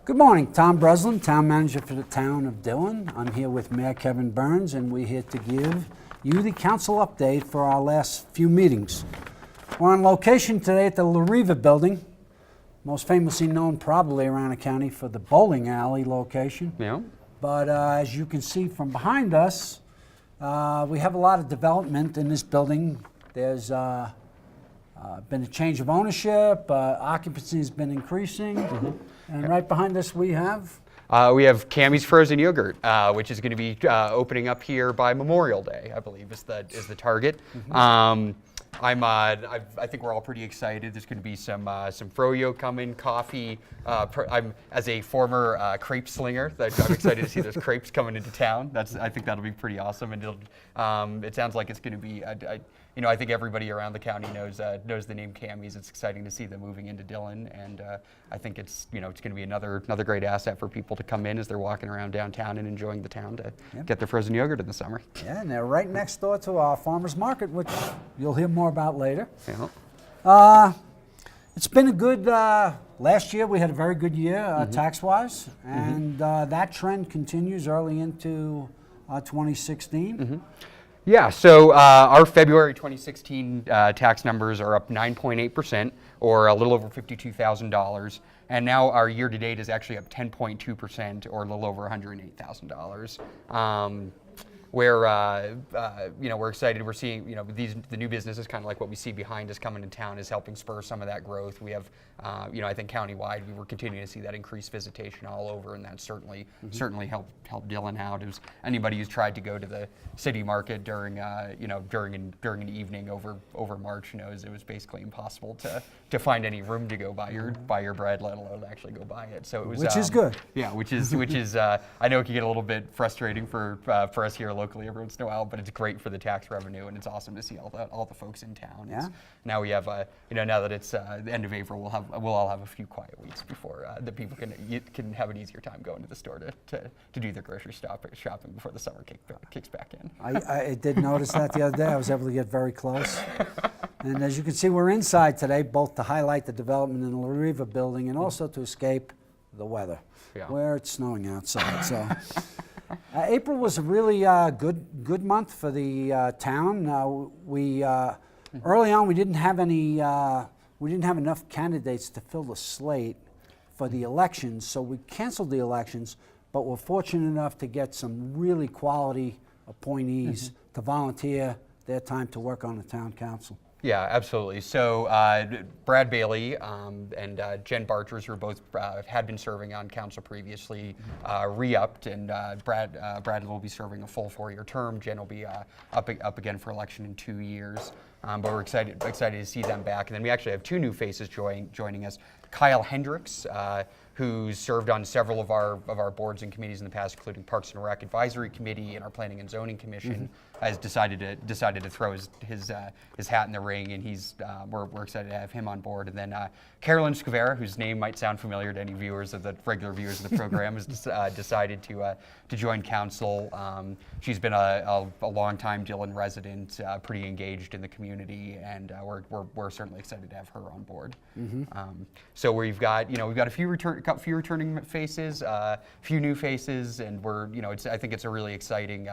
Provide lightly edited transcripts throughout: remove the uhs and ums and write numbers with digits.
Good morning, Tom Breslin, Town Manager for the Town of Dillon. I'm here with Mayor Kevin Burns, and we're here to give you the council update for our last few meetings. We're on location today at the Lariva Building, most famously known probably around the county for the bowling alley location. Yeah. But as you can see from behind us, we have a lot of development in this building. There's been a change of ownership, occupancy has been increasing, and right behind us we have? We have Cammy's Frozen Yogurt, which is going to be opening up here by Memorial Day, I believe is the target. I think we're all pretty excited. There's going to be some froyo coming, coffee. I'm as a former crepe slinger, I'm excited to see those crepes coming into town. I think that'll be pretty awesome, and it sounds like it's going to be. I think everybody around the county knows the name Cammy's. It's exciting to see them moving into Dillon, and I think it's going to be another great asset for people to come in as they're walking around downtown and enjoying the town to get their frozen yogurt in the summer. Yeah, and they're right next door to our farmers market, which you'll hear more about later. Yeah. It's been a good, last year we had a very good year tax-wise, and that trend continues early into 2016. Yeah, so our February 2016 tax numbers are up 9.8%, or a little over $52,000, and now our year-to-date is actually up 10.2%, or a little over $108,000. We're excited. We're seeing, the new businesses, kind of like what we see behind us coming to town, is helping spur some of that growth. We have, I think countywide, we were continuing to see that increased visitation all over, and that certainly helped Dillon out. It was anybody who's tried to go to the city market during an evening over March knows it was basically impossible to find any room to go buy your bread, let alone actually go buy it. So it was, which is good. Yeah, which is I know it can get a little bit frustrating for us here locally every once in a while, but it's great for the tax revenue, and it's awesome to see all the folks in town. Yeah. Now we have now that it's the end of April, we'll all have a few quiet weeks before the people can have an easier time going to the store to do their grocery shopping before the summer kicks back in. I did notice that the other day. I was able to get very close. And as you can see, we're inside today, both to highlight the development in the Lariva Building and also to escape the weather, where it's snowing outside. So April was a really good month for the town. Early on we didn't have enough candidates to fill the slate for the elections, so we canceled the elections, but we're fortunate enough to get some really quality appointees to volunteer their time to work on the town council. Yeah, absolutely. So Brad Bailey and Jen Barters, who both had been serving on council previously, re-upped, and Brad will be serving a full 4-year term. Jen will be up again for election in 2 years. But we're excited to see them back. And then we actually have 2 new faces joining us. Kyle Hendricks, who's served on several of our boards and committees in the past, including Parks and Rec Advisory Committee and our Planning and Zoning Commission, has decided to throw his hat in the ring, and we're excited to have him on board. And then Carolyn Scavera, whose name might sound familiar to any regular viewers of the program, has decided to join council. She's been a long-time Dillon resident, pretty engaged in the community, and we're certainly excited to have her on board. So we've got a few returning faces, a few new faces, and I think it's a really exciting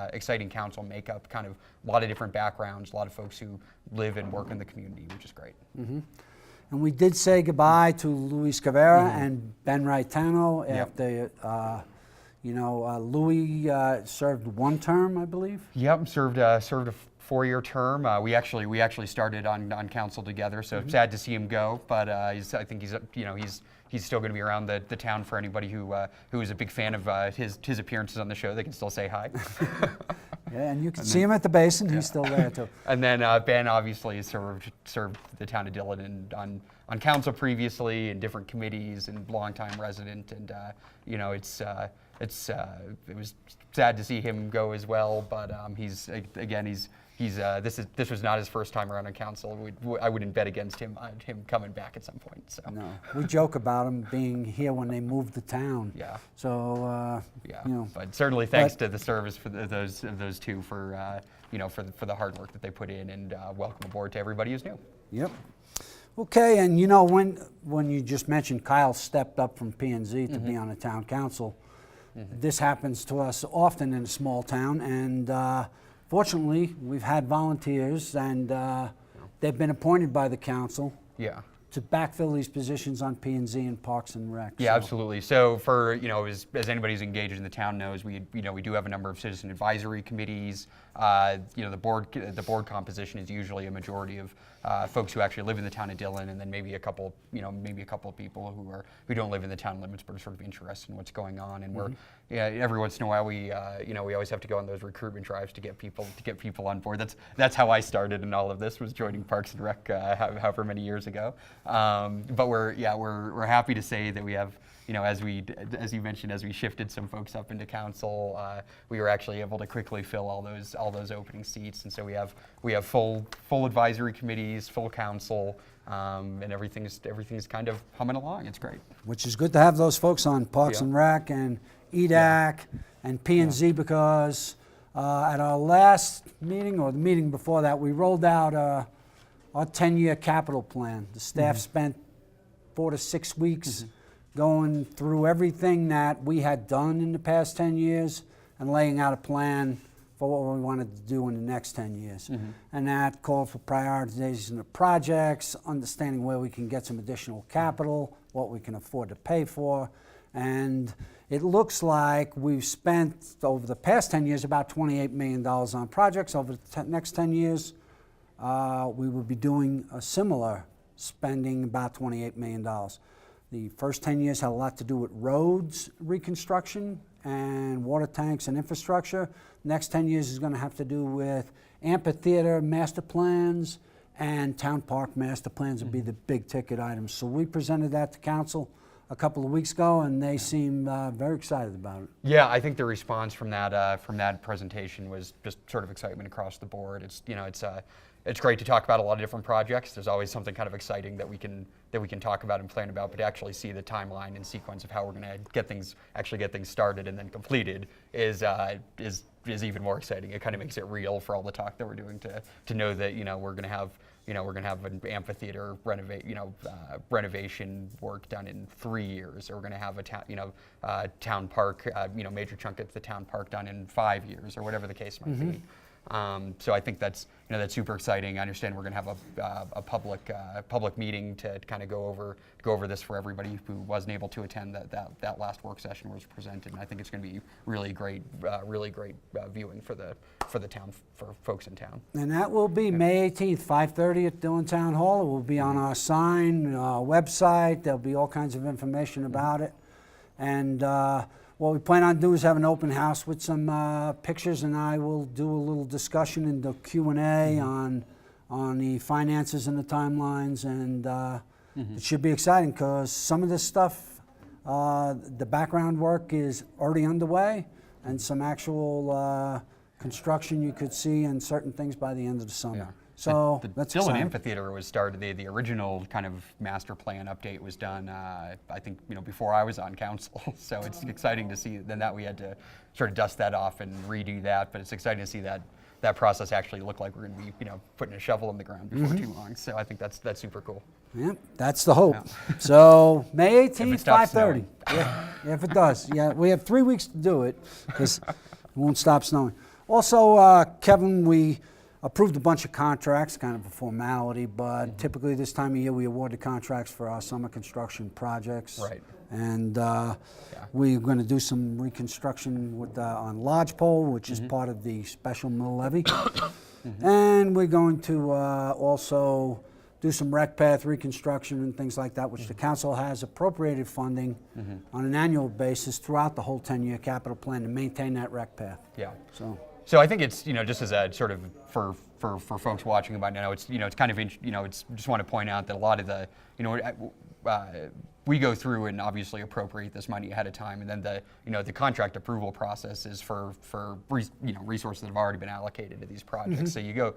council makeup. Kind of a lot of different backgrounds, a lot of folks who live and work in the community, which is great. And we did say goodbye to Louis Scavera and Ben Raitano after, Louis served 1 term, I believe. Yep, served a 4-year term. We actually started on council together, so sad to see him go. But I think he's still going to be around the town for anybody who is a big fan of his appearances on the show. They can still say hi. Yeah, and you can see him at the basin. He's still there too. And then Ben obviously served the town of Dillon and on council previously in different committees and longtime resident. And it was sad to see him go as well. But this was not his first time around on council. I wouldn't bet against him coming back at some point. So. No, we joke about him being here when they moved to town. Yeah. So but certainly thanks to the service for those two for the hard work that they put in, and welcome aboard to everybody who's new. Yep. Okay, and when you just mentioned Kyle stepped up from P&Z to be on the town council, this happens to us often in a small town, and fortunately, we've had volunteers, and they've been appointed by the council Yeah. to backfill these positions on P&Z and Parks and Rec. Yeah, So- absolutely. So for, as anybody who's engaged in the town knows, we do have a number of citizen advisory committees. The board composition is usually a majority of folks who actually live in the town of Dillon, and then maybe a couple of people who don't live in the town limits but are sort of interested in what's going on. And we're, every once in a while we always have to go on those recruitment drives to get people on board. That's how I started in all of this, was joining Parks and Rec however many years ago. But we're happy to say that we have, as you mentioned, as we shifted some folks up into council, we were actually able to quickly fill all those opening seats, and so we have full advisory committees, full council, and everything's kind of humming along. It's great. Which is good to have those folks on Parks and Rec and EDAC and P&Z, because at our last meeting, or the meeting before that, we rolled out our 10-year capital plan. The staff spent 4 to 6 weeks going through everything that we had done in the past 10 years and laying out a plan for what we wanted to do in the next 10 years. And that called for prioritization of projects, understanding where we can get some additional capital, what we can afford to pay for. And it looks like we've spent over the past 10 years about $28 million on projects. Over the next 10 years, we will be doing a similar spending, about $28 million. The first 10 years had a lot to do with roads reconstruction and water tanks and infrastructure. Next 10 years is going to have to do with amphitheater master plans and town park master plans will be the big ticket items. So we presented that to council a couple of weeks ago, and they seem very excited about it. Yeah, I think the response from that presentation was just sort of excitement across the board. It's great to talk about a lot of different projects. There's always something kind of exciting that we can talk about and plan about, but to actually see the timeline and sequence of how we're going to get things started and then completed is even more exciting. It kind of makes it real for all the talk that we're doing, to know that we're going to have an amphitheater renovation work done in 3 years, or we're going to have a town park, major chunk of the town park done in 5 years, or whatever the case might be. So I think that's super exciting. I understand we're going to have a public meeting to kind of go over this for everybody who wasn't able to attend that last work session where it was presented. And I think it's going to be really great viewing for the town, for folks in town. And that will be May 18th, 5:30 at Dillon Town Hall. It will be on our sign, our website. There'll be all kinds of information about it. And what we plan on doing is have an open house with some pictures, and I will do a little discussion in the Q&A on the finances and the timelines, and it should be exciting because some of this stuff, the background work is already underway, and some actual construction you could see and certain things by the end of the summer. Yeah. So the that's Dillon exciting. Amphitheater was started. The original kind of master plan update was done, I think, before I was on council. So it's exciting to see. Then that we had to sort of dust that off and redo that. But it's exciting to see that process actually look like we're going to be, putting a shovel in the ground before too long. So I think that's super cool. Yep, that's the hope. Yeah. So May 18th, stops 5:30. Yeah, if it does. Yeah, we have 3 weeks to do it because it won't stop snowing. Also, Kevin, we approved a bunch of contracts, kind of a formality, but typically this time of year we award the contracts for our summer construction projects. Right. And we're going to do some reconstruction on Lodgepole, which is part of the special mill levy. And we're going to also do some rec path reconstruction and things like that, which the council has appropriated funding on an annual basis throughout the whole 10-year capital plan to maintain that rec path. Yeah. So I think it's, just as a sort of for folks watching about now, it's kind of it's just want to point out that a lot of the we go through and obviously appropriate this money ahead of time, and then the contract approval process is for resources that have already been allocated to these projects. So you go,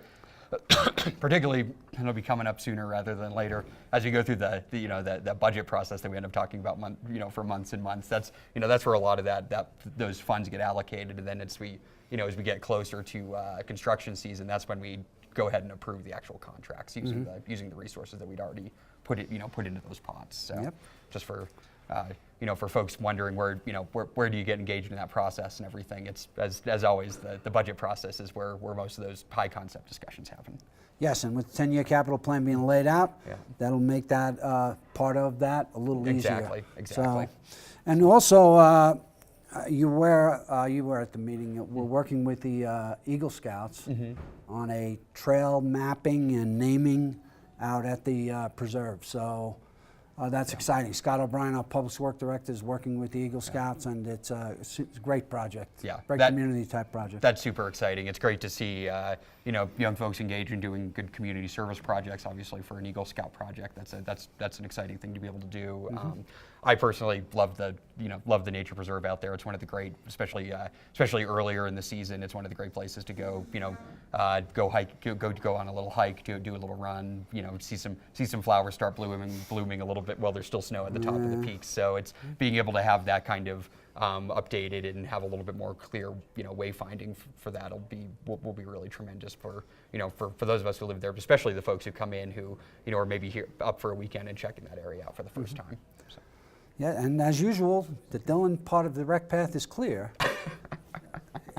particularly, and it'll be coming up sooner rather than later as we go through the budget process that we end up talking about for months and months. That's where a lot of those funds get allocated, and then as we get closer to construction season, that's when we go ahead and approve the actual contracts using the resources that we'd already put into those pots. So just for for folks wondering where do you get engaged in that process and everything, it's as always the budget process is where most of those high concept discussions happen. Yes, and with the 10-year capital plan being laid out, that'll make that part of that a little easier. Exactly. So, and also, you were at the meeting. We're working with the Eagle Scouts on a trail mapping and naming out at the preserve. So that's exciting. Scott O'Brien, our Public Works Director, is working with the Eagle Scouts, and it's a great project. Yeah, great community type project. That's super exciting. It's great to see young folks engaged in doing good community service projects. Obviously, for an Eagle Scout project, that's an exciting thing to be able to do. I personally love the nature preserve out there. It's one of the great, especially earlier in the season. It's one of the great places to go. Go hike, go on a little hike, do a little run. See some flowers start blooming a little bit while there's still snow at the top of the peaks. So it's being able to have that kind of updated and have a little bit more clear wayfinding for that will be really tremendous for those of us who live there, especially the folks who come in who are maybe here up for a weekend and checking that area out for the first time. So. Yeah, and as usual, the Dillon part of the rec path is clear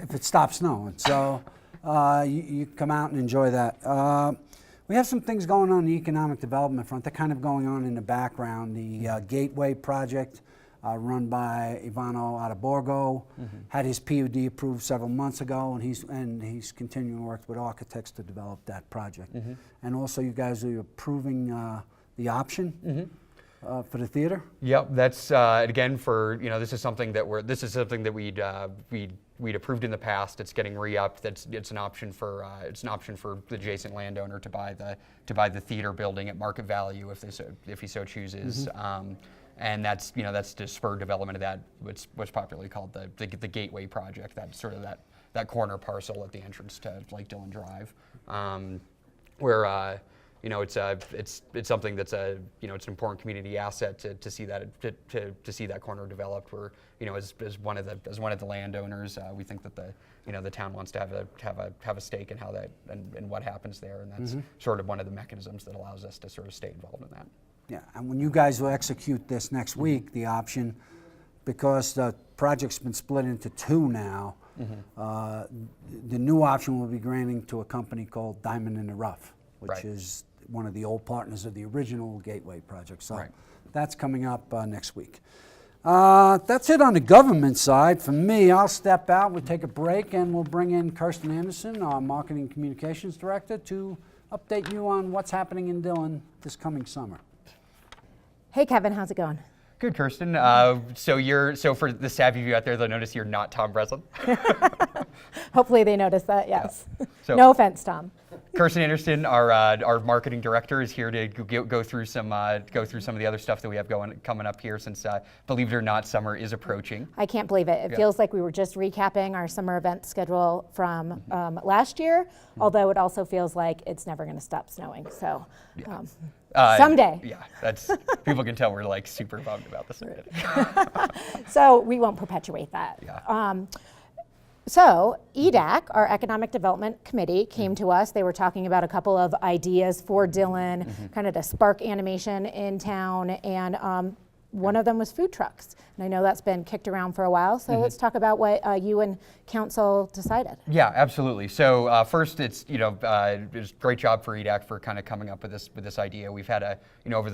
if it stops snowing. So you come out and enjoy that. We have some things going on the economic development front. They're kind of going on in the background. The Gateway project run by Ivano Adaborgo had his PUD approved several months ago, and he's continuing to work with architects to develop that project. And also, you guys are approving the option for the theater. Yep, that's again for this is something that we'd approved in the past. It's getting re-upped. It's an option for the adjacent landowner to buy the theater building at market value if he so chooses. And that's to spur development of that what's popularly called the Gateway project. That's sort of that corner parcel at the entrance to Lake Dillon Drive, where it's something that's it's an important community asset to see that corner developed. Where as one of the landowners, we think that the town wants to have a stake in how that and what happens there, and that's sort of one of the mechanisms that allows us to sort of stay involved in that. Yeah, and when you guys will execute this next week, the option, because the project's been split into two now, the new option will be granting to a company called Diamond in the Rough, which is one of the old partners of the original Gateway project. So that's coming up next week. That's it on the government side. For me, I'll step out, we'll take a break, and we'll bring in Kerstin Anderson, our Marketing Communications Director, to update you on what's happening in Dillon this coming summer. Hey Kevin, how's it going? Good, Kerstin. So for the savvy view out there, they'll notice you're not Tom Breslin. Hopefully they notice that. Yes. Yeah. So, no offense, Tom. Kerstin Anderson, our marketing director, is here to go through some of the other stuff that we have coming up here. Since believe it or not, summer is approaching. I can't believe it. It feels like we were just recapping our summer event schedule from last year. Although it also feels like it's never going to stop snowing. So. Someday. Yeah, that's people can tell we're like super bummed about this. So we won't perpetuate that. Yeah. So EDAC, our Economic Development Committee, came to us. They were talking about a couple of ideas for Dillon, kind of to spark animation in town, and one of them was food trucks. And I know that's been kicked around for a while, so let's talk about what you and council decided. Yeah, absolutely. So first, it's it was a great job for EDAC for kind of coming up with this idea. We've had over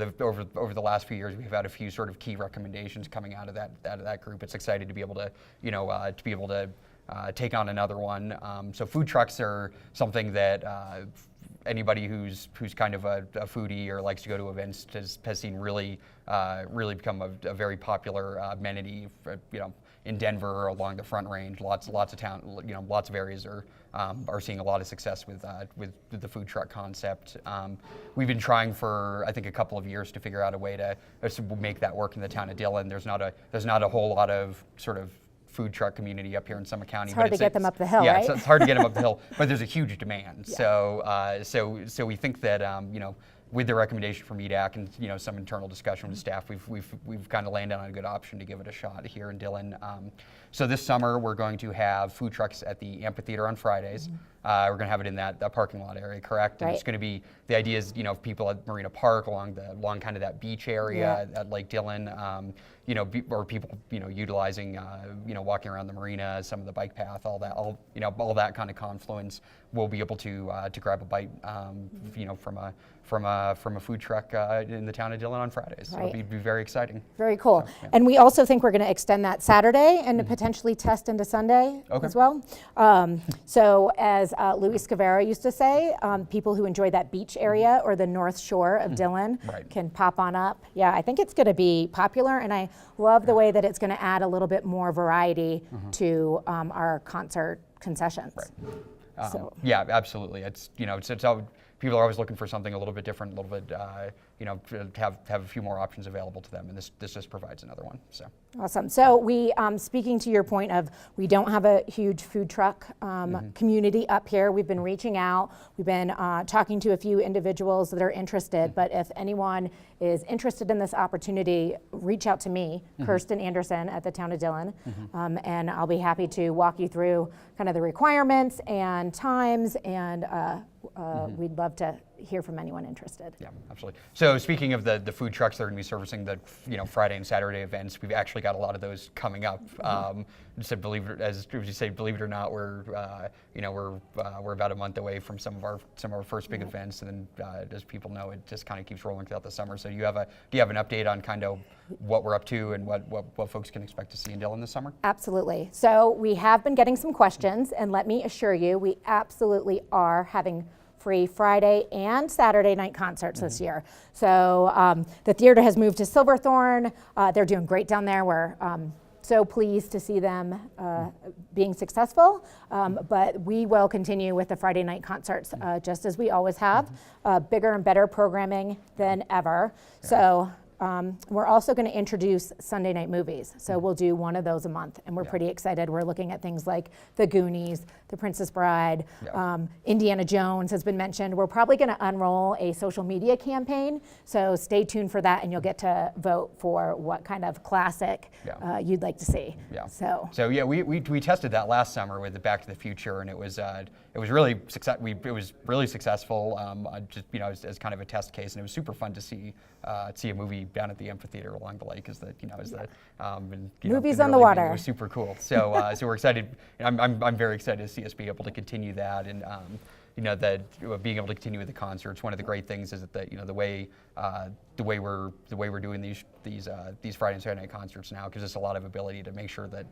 the last few years, we've had a few sort of key recommendations coming out of that group. It's exciting to be able to take on another one. So food trucks are something that anybody who's kind of a foodie or likes to go to events has seen really become a very popular amenity for, in Denver or along the Front Range. Lots of town, lots of areas are seeing a lot of success with the food truck concept. We've been trying for I think a couple of years to figure out a way to make that work in the town of Dillon. There's not a whole lot of sort of food truck community up here in Summit County. It's hard to get them up the hill, right? Yeah, it's hard to get them up the hill, but there's a huge demand. Yeah. So we think that with the recommendation from EDAC and some internal discussion with staff, we've kind of landed on a good option to give it a shot here in Dillon. So this summer we're going to have food trucks at the amphitheater on Fridays. We're going to have it in that parking lot area, correct? And Right. it's going to be, the idea is, people at Marina Park along kind of that beach area at Lake Dillon, or people, utilizing, walking around the marina, some of the bike path, all that kind of confluence. We'll be able to grab a bite, from a food truck in the town of Dillon on Fridays. So Right. it'll be very exciting. Very cool. So, yeah. And we also think we're going to extend that Saturday and potentially test into Sunday Okay. as well. So as Luis Scavera used to say, people who enjoy that beach area or the North Shore of Dillon Right. can pop on up. Yeah, I think it's going to be popular, and I love the way that it's going to add a little bit more variety to our concert concessions. Right. So- Yeah, absolutely. It's how people are always looking for something a little bit different, a little bit, to have a few more options available to them, and this just provides another one. So. Awesome. So we, speaking to your point of, we don't have a huge food truck community up here. We've been reaching out. We've been talking to a few individuals that are interested. But if anyone is interested in this opportunity, reach out to me, Kerstin Anderson at the Town of Dillon, and I'll be happy to walk you through kind of the requirements and times, and we'd love to hear from anyone interested. Yeah, absolutely. So speaking of the food trucks that are going to be servicing the Friday and Saturday events, we've actually got a lot of those coming up. So believe it or not, we're about a month away from some of our first big events, and then as people know, it just kind of keeps rolling throughout the summer. So do you have an update on kind of what we're up to and what folks can expect to see in Dillon this summer? Absolutely. So we have been getting some questions, and let me assure you, we absolutely are having free Friday and Saturday night concerts this year. So the theater has moved to Silverthorne. They're doing great down there. We're so pleased to see them being successful. But we will continue with the Friday night concerts just as we always have. Bigger and better programming than ever. Yeah. So we're also going to introduce Sunday night movies. So we'll do one of those a month, and we're pretty excited. We're looking at things like The Goonies, The Princess Bride, Indiana Jones has been mentioned. We're probably going to unroll a social media campaign, so stay tuned for that, and you'll get to vote for what kind of classic you'd like to see. Yeah. So yeah, we tested that last summer with the Back to the Future, and it was really successful. As kind of a test case, and it was super fun to see a movie down at the amphitheater along the lake. Movies on the water. It was super cool. So so we're excited. I'm very excited to see us be able to continue that, and being able to continue with the concerts. One of the great things is that the way we're doing these Friday and Saturday night concerts now gives us a lot of ability to make sure that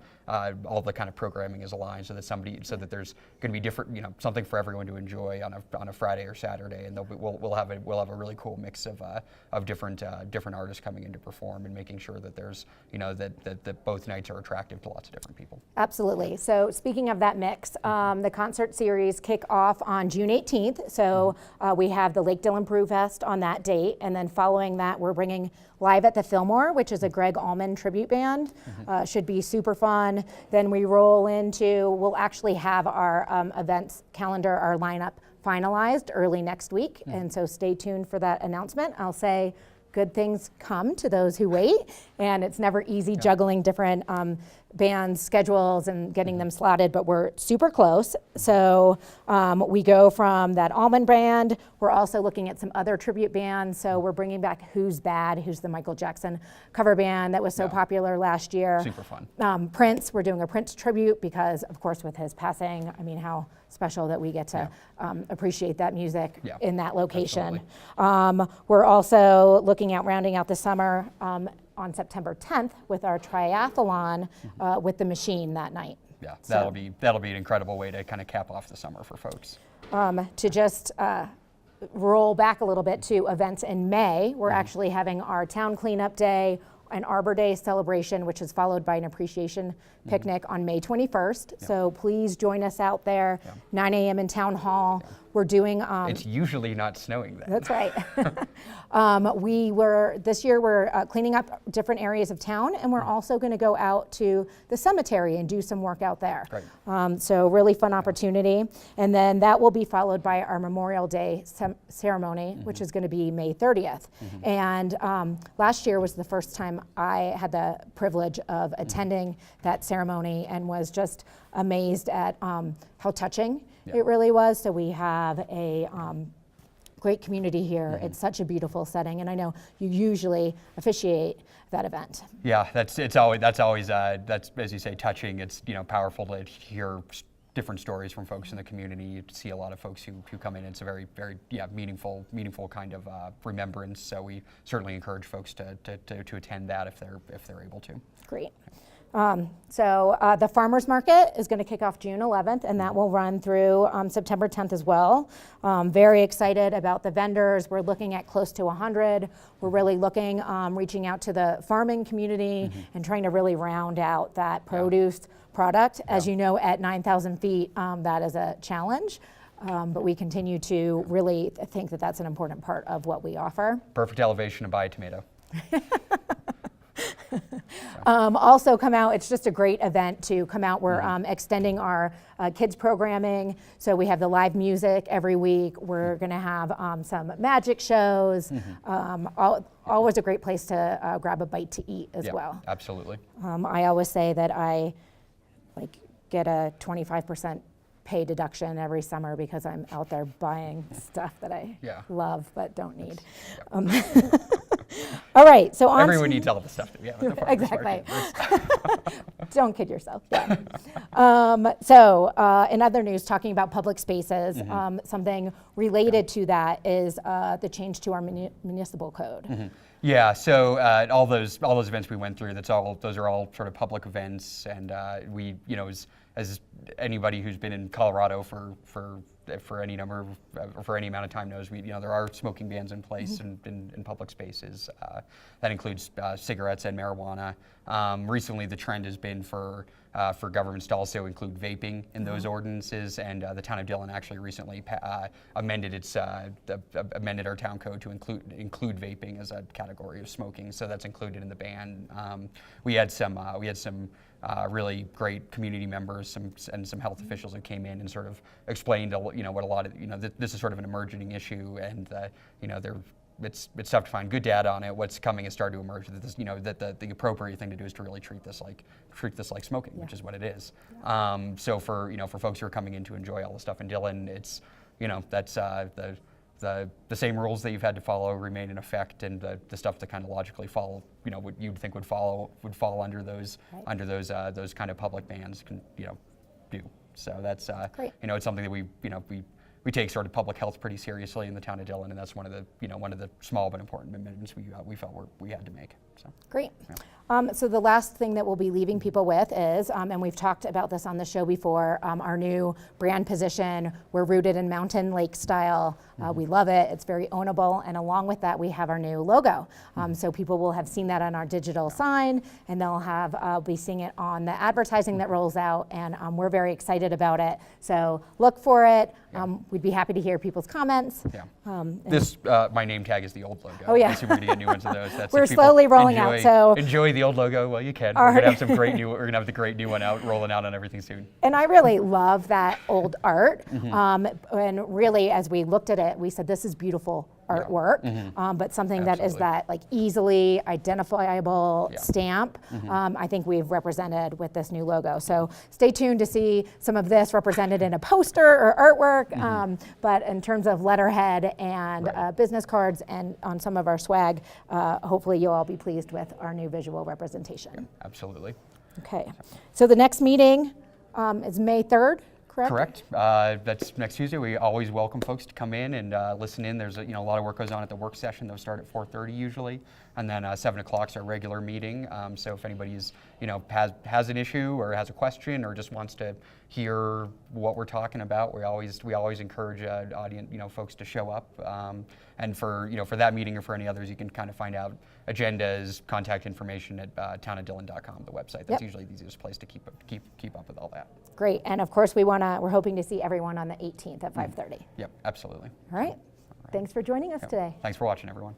all the kind of programming is aligned, so that there's going to be different, something for everyone to enjoy on a Friday or Saturday, and we'll have a really cool mix of different artists coming in to perform, and making sure that there's that both nights are attractive to lots of different people. Absolutely. So speaking of that mix, the concert series kick off on June 18th. So we have the Lake Dillon Brew Fest on that date, and then following that, we're bringing Live at the Fillmore, which is a Greg Allman tribute band. Should be super fun. Then we roll into, we'll actually have our events calendar, our lineup finalized early next week, and so stay tuned for that announcement. I'll say good things come to those who wait, and it's never easy juggling different band schedules and getting them slotted, but we're super close. So we go from that Allman Band. We're also looking at some other tribute bands. So we're bringing back Who's Bad, who's the Michael Jackson cover band that was so popular last year. Super fun. Prince, we're doing a Prince tribute because, of course, with his passing, I mean, how special that we get to appreciate that music in that location. We're also looking at rounding out the summer on September 10th with our triathlon with the Machine that night. Yeah, that'll be an incredible way to kind of cap off the summer for folks. To just roll back a little bit to events in May, we're actually having our Town Cleanup Day, an Arbor Day celebration, which is followed by an appreciation picnic on May 21st. So please join us out there, 9 a.m. in Town Hall. we're doing. It's usually not snowing then. That's right. This year we're cleaning up different areas of town, and we're also going to go out to the cemetery and do some work out there. Great. So really fun opportunity. And then that will be followed by our Memorial Day ceremony, which is going to be May 30th. And last year was the first time I had the privilege of attending that ceremony and was just amazed at how touching it really was. So we have a great community here. It's such a beautiful setting, and I know you usually officiate that event. Yeah, that's always as you say, touching. It's powerful to hear different stories from folks in the community. You see a lot of folks who come in. It's a very meaningful kind of remembrance. So we certainly encourage folks to attend that if they're able to. Great. So the farmers market is going to kick off June 11th, and that will run through September 10th as well. Very excited about the vendors. We're looking at close to 100. We're really looking, reaching out to the farming community and trying to really round out that produce product. As you know, at 9,000 feet, that is a challenge. But we continue to really think that that's an important part of what we offer. Perfect elevation to buy a tomato. Also come out, it's just a great event to come out. We're extending our kids programming. So we have the live music every week. We're going to have some magic shows. Always a great place to grab a bite to eat as well. Absolutely. I always say that I get a 25% pay deduction every summer because I'm out there buying stuff that I love but don't need. All right, so on. Everyone needs all the stuff that we have at the farmers exactly. Don't kid yourself. Yeah. So in other news, talking about public spaces, something related to that is the change to our municipal code. Yeah, so all those events we went through, those are all sort of public events, and we, as anybody who's been in Colorado for any amount of time knows, there are smoking bans in place in public spaces. That includes cigarettes and marijuana. Recently, the trend has been for governments to also include vaping in those ordinances, and the town of Dillon actually recently amended our town code to include vaping as a category of smoking. So that's included in the ban. We had some really great community members and some health officials who came in and sort of explained what a lot of this is sort of an emerging issue, and it's tough to find good data on it. What's coming has started to emerge that this, that the appropriate thing to do is to really treat this like smoking, which is what it is. So for folks who are coming in to enjoy all the stuff in Dillon, it's that's the same rules that you've had to follow remain in effect, and the stuff that kind of logically follow, what you'd think would fall under those kind of public bans can do. So that's it's something that we take sort of public health pretty seriously in the town of Dillon, and that's one of the small but important amendments we felt we had to make. So great. So the last thing that we'll be leaving people with is, and we've talked about this on the show before, our new brand position. We're rooted in mountain lake style. We love it. It's very ownable. And along with that, we have our new logo. So people will have seen that on our digital sign, and they'll be seeing it on the advertising that rolls out. And we're very excited about it. So look for it. We'd be happy to hear people's comments. Yeah. My name tag is the old logo. Oh yeah. I assume we're going to get new ones of those. We're slowly rolling out. So enjoy the old logo while you can. We're going to have we're going to have the great new one rolling out on everything soon. And I really love that old art. And really, as we looked at it, we said this is beautiful artwork, but something that is that easily identifiable stamp. I think we've represented with this new logo. So stay tuned to see some of this represented in a poster or artwork. But in terms of letterhead and business cards and on some of our swag, hopefully you'll all be pleased with our new visual representation. Yeah, absolutely. Okay. So the next meeting is May 3rd. Correct. That's next Tuesday. We always welcome folks to come in and listen in. There's a lot of work goes on at the work session. They'll start at 4:30 usually, and then 7 o'clock is our regular meeting. So if anybody's has an issue or has a question or just wants to hear what we're talking about, we always encourage audience folks to show up. And for that meeting or for any others, you can kind of find out agendas, contact information at townoftdillon.com, the website. That's usually the easiest place to keep up with all that. Great, and of course we want we're hoping to see everyone on the 18th at 5:30. Yep, absolutely. All right. Thanks for joining us today. Thanks for watching, everyone.